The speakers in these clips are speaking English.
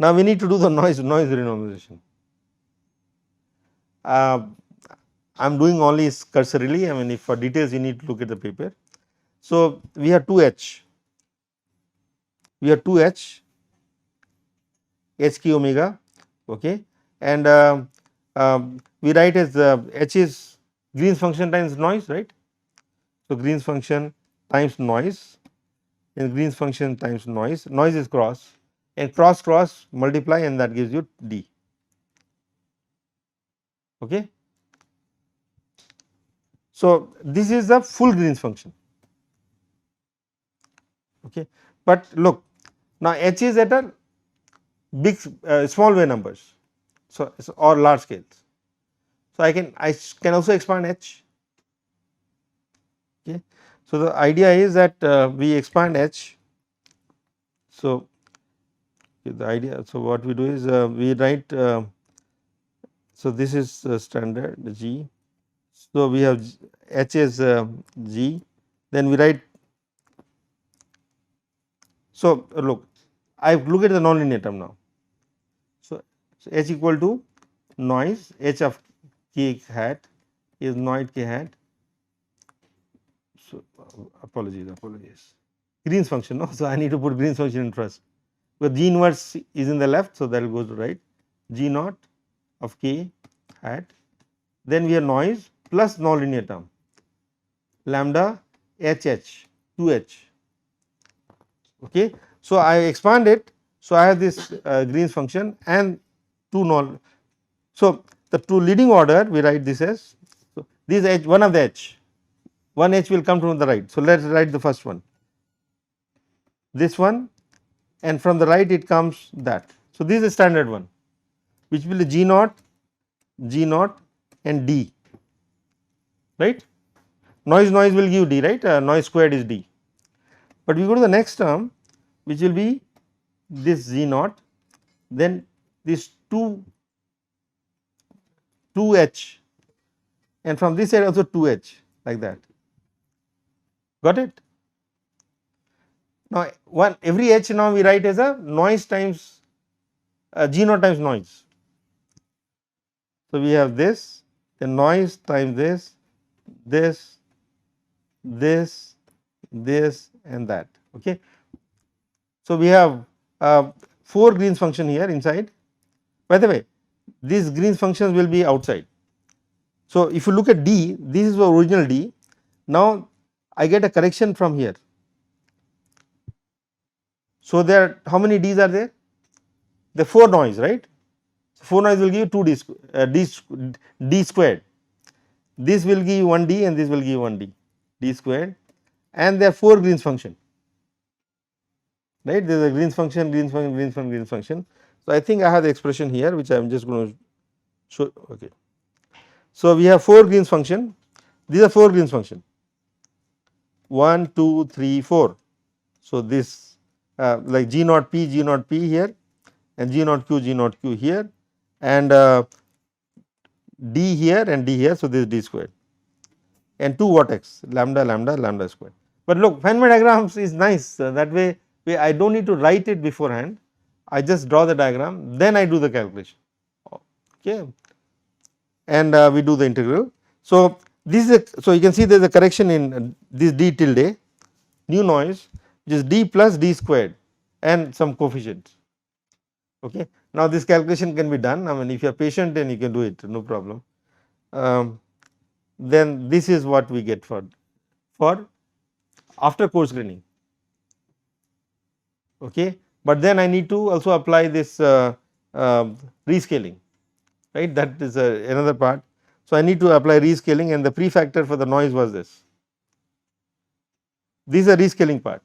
Now we need to do the noise renormalization. I am doing only cursorily. I mean, if for details you need to look at the paper. So we have 2h. We have 2h, hk omega, okay, and we write as h is Green's function times noise, right. So Green's function times noise, and Green's function times noise. Noise is cross, and cross multiply, and that gives you d. Okay. So this is the full Green's function. Okay, but look, now h is at a big small wave numbers, so or large scales. So I can also expand h. Okay. So the idea is that we expand h. So the idea, so what we do is we write, so this is standard g. So we have h is g, then we write. So look, I look at the nonlinear term now. So h equal to noise, h of k hat is noid k hat. So apologies. Green's function, no. So I need to put Green's function in first. But G inverse is in the left, so that will go to right. G naught of k hat. Then we have noise plus nonlinear term, lambda HH 2h. Okay. So I expand it. So I have this Green's function and two null. So the two leading order we write this as, so this h, one of the h, one h will come from the right. So let us write the first one, this one, and from the right it comes that. So this is a standard one, which will be G naught and D, right. Noise will give D, right, noise squared is D. But we go to the next term, which will be this G naught, then this 2h, and from this side also 2h, like that. Got it? Now every h now we write as a noise times G naught times noise. So we have this, the noise times this, and that. Okay. So we have 4 Green's function here inside. By the way, these Green's functions will be outside. So if you look at D, this is the original D. Now I get a correction from here. So there, how many D's are there? The 4 noise, right? 4 noise will give you 2 D squared. This will give you 1 D and this will give you 1 D squared, and there are 4 Green's function, right. There is a Green's function. So I think I have the expression here, which I am just going to show. Okay. So we have 4 Green's function. These are 4 Green's function, 1, 2, 3, 4. So this like G naught P here, and G naught Q here, and D here and D here. So this is D squared, and 2 vortex, lambda squared. But look, Feynman diagrams is nice, that way I do not need to write it beforehand. I just draw the diagram, then I do the calculation. Okay. And we do the integral. So this is so you can see there is a correction in this D tilde, new noise, which is D plus D squared and some coefficients. Okay. Now this calculation can be done. I mean, if you are patient, then you can do it, no problem. Then this is what we get for after coarse graining. Okay. But then I need to also apply this rescaling, right, that is another part. So I need to apply rescaling, and the prefactor for the noise was this. This is a rescaling part.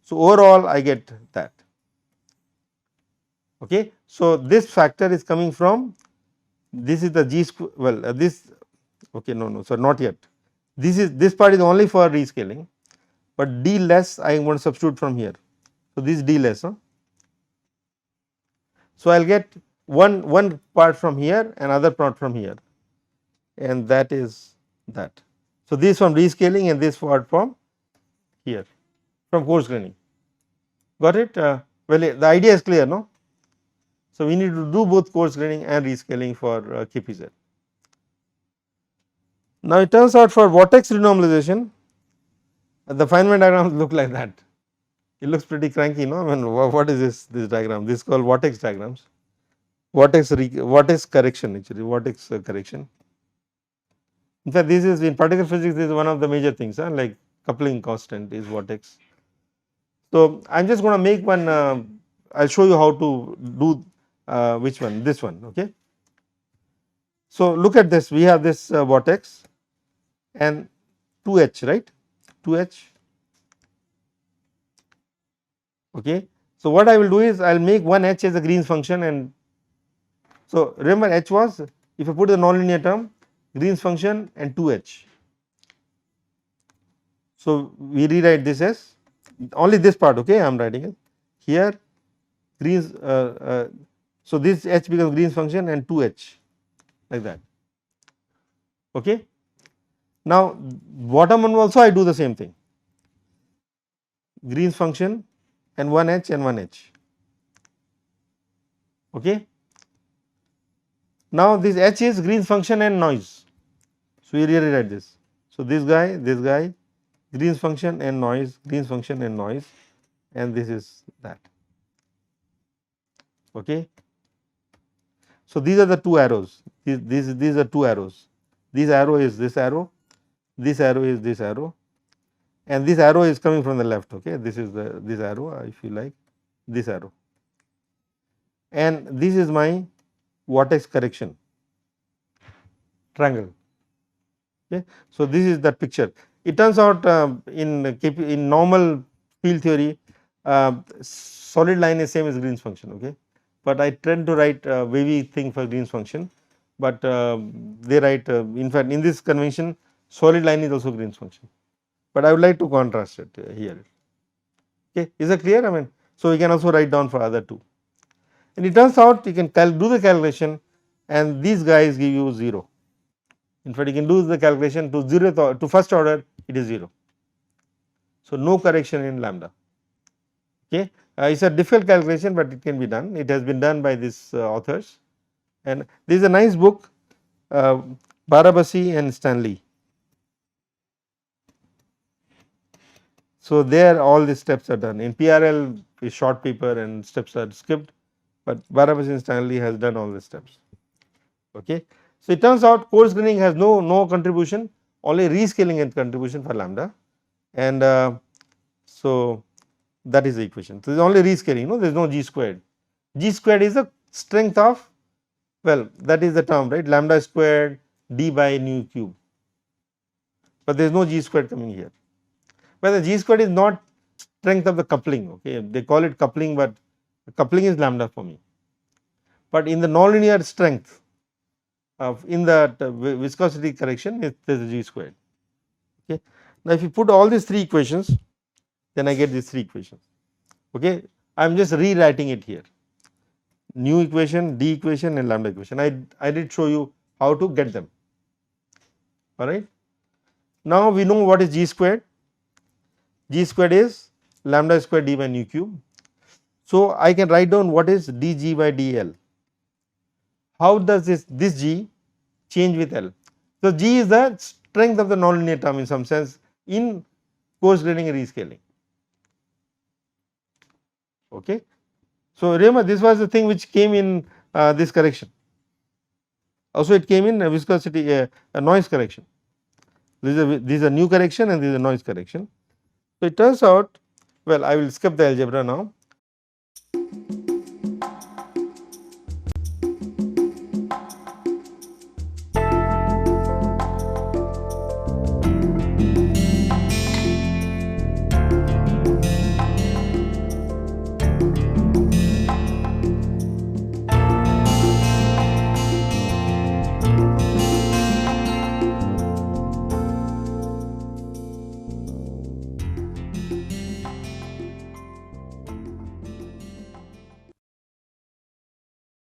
So overall I get that. Okay. So this factor is coming from, this is the G square, well this, okay, no, so not yet. This part is only for rescaling, but D less I am going to substitute from here. So this is D less. Huh? So I will get one part from here and other part from here, and that is that. So this from rescaling and this part from here, from coarse graining. Got it? Well, the idea is clear, no? So, we need to do both coarse graining and rescaling for KPZ. Now, it turns out for vortex renormalization, the Feynman diagrams look like that. It looks pretty cranky, no? I mean, what is this diagram? This is called vortex diagrams. Vortex correction, actually, vortex correction. In fact, this is in particle physics, this is one of the major things, like coupling constant is vortex. So, I am just going to make one, I will show you how to do which one, this one, okay. So, look at this, we have this vortex and 2h, right, 2h, okay. So, what I will do is I will make one h as a Green's function, and so remember h was, if I put the nonlinear term, Green's function and 2h. So, we rewrite this as only this part, okay, I am writing it here Green's, so this h becomes Green's function and 2h like that, okay. Now, bottom one also I do the same thing, Green's function and 1h and 1h, okay. Now, this h is Green's function and noise, so we rewrite this. So, this guy, Green's function and noise, Green's function and noise, and this is that, okay. So, these are the two arrows, these are two arrows, this arrow is this arrow is this arrow, and this arrow is coming from the left, okay. This is this arrow, if you like, this arrow, and this is my vortex correction triangle, okay. So, this is that picture. It turns out in normal field theory, solid line is same as Green's function, okay, but I tend to write a wavy thing for Green's function, but they write in fact in this convention solid line is also Green's function, but I would like to contrast it here, okay. Is that clear? I mean, so we can also write down for other two, and it turns out you can do the calculation and these guys give you 0. In fact, you can do the calculation to 0 to first order, it is 0. So, no correction in lambda, okay. It is a difficult calculation, but it can be done. It has been done by these authors, and this is a nice book, Barabasi and Stanley. So, there all the steps are done. In PRL is short paper and steps are skipped, but Barabasi and Stanley has done all the steps, okay. So, it turns out coarse graining has no contribution, only rescaling and contribution for lambda, and so that is the equation. So, there is only rescaling, there is no g squared. G squared is the strength of, well, that is the term, right, lambda squared d by nu cube, but there is no g squared coming here. But the g squared is not strength of the coupling, okay, they call it coupling, but coupling is lambda for me. But in the nonlinear strength of in that viscosity correction, there is a g squared, okay. Now, if you put all these three equations, then I get these three equations, okay. I am just rewriting it here, nu equation, d equation and lambda equation. I did show you how to get them, alright. Now, we know what is g squared. G squared is lambda squared d by nu cube. So, I can write down what is dg by dl. How does this g change with L? So, g is the strength of the nonlinear term in some sense in coarse graining and rescaling, okay. So, remember this was the thing which came in this correction, also it came in viscosity a noise correction. This is a new correction and this is a noise correction. So, it turns out, well, I will skip the algebra now.